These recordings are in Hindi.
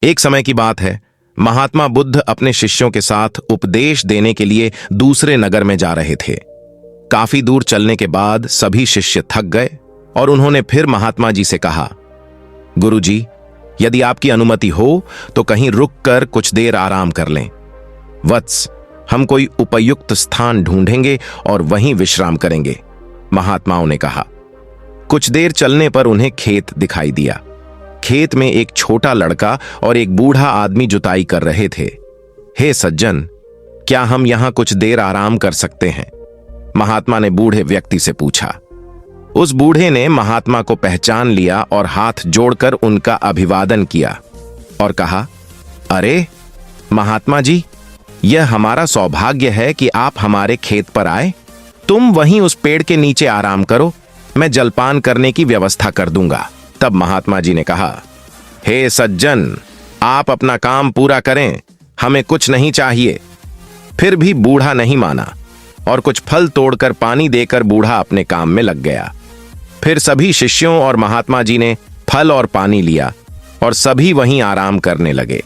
एक समय की बात है, महात्मा बुद्ध अपने शिष्यों के साथ उपदेश देने के लिए दूसरे नगर में जा रहे थे। काफी दूर चलने के बाद सभी शिष्य थक गए और उन्होंने फिर महात्मा जी से कहा, गुरुजी, यदि आपकी अनुमति हो तो कहीं रुककर कुछ देर आराम कर लें। वत्स, हम कोई उपयुक्त स्थान ढूंढेंगे और वहीं विश्राम करेंगे, महात्माओं ने कहा। कुछ देर चलने पर उन्हें खेत दिखाई दिया। खेत में एक छोटा लड़का और एक बूढ़ा आदमी जुताई कर रहे थे। हे सज्जन, क्या हम यहां कुछ देर आराम कर सकते हैं? महात्मा ने बूढ़े व्यक्ति से पूछा। उस बूढ़े ने महात्मा को पहचान लिया और हाथ जोड़कर उनका अभिवादन किया और कहा, अरे महात्मा जी, यह हमारा सौभाग्य है कि आप हमारे खेत पर आए। तुम वहीं उस पेड़ के नीचे आराम करो, मैं जलपान करने की व्यवस्था कर दूंगा। तब महात्मा जी ने कहा, हे सज्जन, आप अपना काम पूरा करें, हमें कुछ नहीं चाहिए। फिर भी बूढ़ा नहीं माना और कुछ फल तोड़कर पानी देकर बूढ़ा अपने काम में लग गया। फिर सभी शिष्यों और महात्मा जी ने फल और पानी लिया और सभी वहीं आराम करने लगे।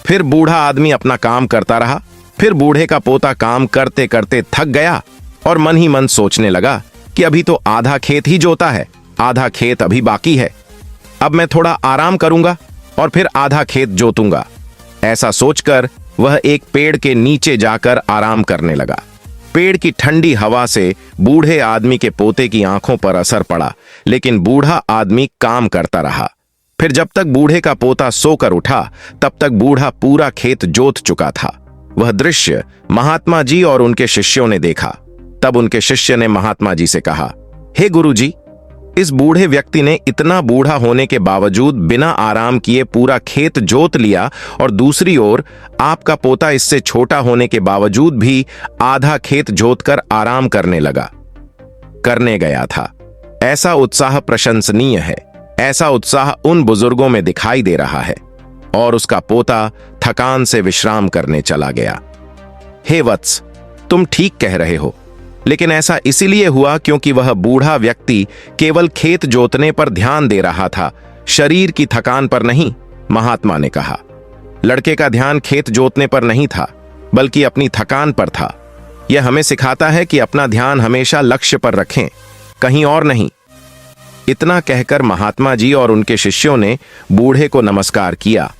फिर बूढ़ा आदमी अपना काम करता रहा। फिर बूढ़े का पोता काम करते करते थक गया और मन ही मन सोचने लगा कि अभी तो आधा खेत ही जोता है, आधा खेत अभी बाकी है। अब मैं थोड़ा आराम करूंगा और फिर आधा खेत जोतूंगा। ऐसा सोचकर वह एक पेड़ के नीचे जाकर आराम करने लगा। पेड़ की ठंडी हवा से बूढ़े आदमी के पोते की आंखों पर असर पड़ा, लेकिन बूढ़ा आदमी काम करता रहा। फिर जब तक बूढ़े का पोता सोकर उठा, तब तक बूढ़ा पूरा खेत जोत चुका था। वह दृश्य महात्मा जी और उनके शिष्यों ने देखा। तब उनके शिष्य ने महात्मा जी से कहा, हे गुरुजी, इस बूढ़े व्यक्ति ने इतना बूढ़ा होने के बावजूद बिना आराम किए पूरा खेत जोत लिया और दूसरी ओर आपका पोता इससे छोटा होने के बावजूद भी आधा खेत जोतकर आराम करने गया था। ऐसा उत्साह प्रशंसनीय है। ऐसा उत्साह उन बुजुर्गों में दिखाई दे रहा है और उसका पोता थकान से विश्राम करने चला गया। हे वत्स, तुम ठीक कह रहे हो, लेकिन ऐसा इसीलिए हुआ क्योंकि वह बूढ़ा व्यक्ति केवल खेत जोतने पर ध्यान दे रहा था, शरीर की थकान पर नहीं, महात्मा ने कहा। लड़के का ध्यान खेत जोतने पर नहीं था, बल्कि अपनी थकान पर था। यह हमें सिखाता है कि अपना ध्यान हमेशा लक्ष्य पर रखें, कहीं और नहीं। इतना कहकर महात्मा जी और उनके शिष्यों ने बूढ़े को नमस्कार किया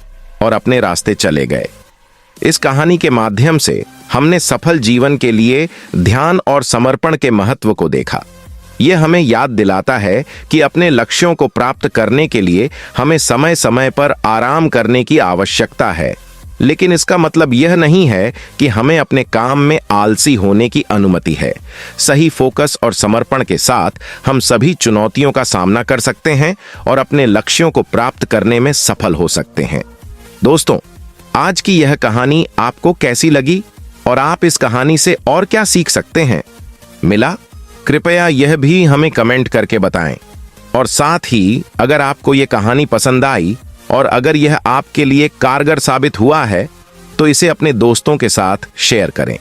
और अपने रास्ते चले गए। इस कहानी के माध्यम से हमने सफल जीवन के लिए ध्यान और समर्पण के महत्व को देखा। यह हमें याद दिलाता है कि अपने लक्ष्यों को प्राप्त करने के लिए हमें समय समय पर आराम करने की आवश्यकता है, लेकिन इसका मतलब यह नहीं है कि हमें अपने काम में आलसी होने की अनुमति है। सही फोकस और समर्पण के साथ हम सभी चुनौतियों का सामना कर सकते हैं और अपने लक्ष्यों को प्राप्त करने में सफल हो सकते हैं। दोस्तों, आज की यह कहानी आपको कैसी लगी और आप इस कहानी से और क्या सीख सकते हैं? मिला? कृपया यह भी हमें कमेंट करके बताएं। और साथ ही अगर आपको यह कहानी पसंद आई और अगर यह आपके लिए कारगर साबित हुआ है, तो इसे अपने दोस्तों के साथ शेयर करें।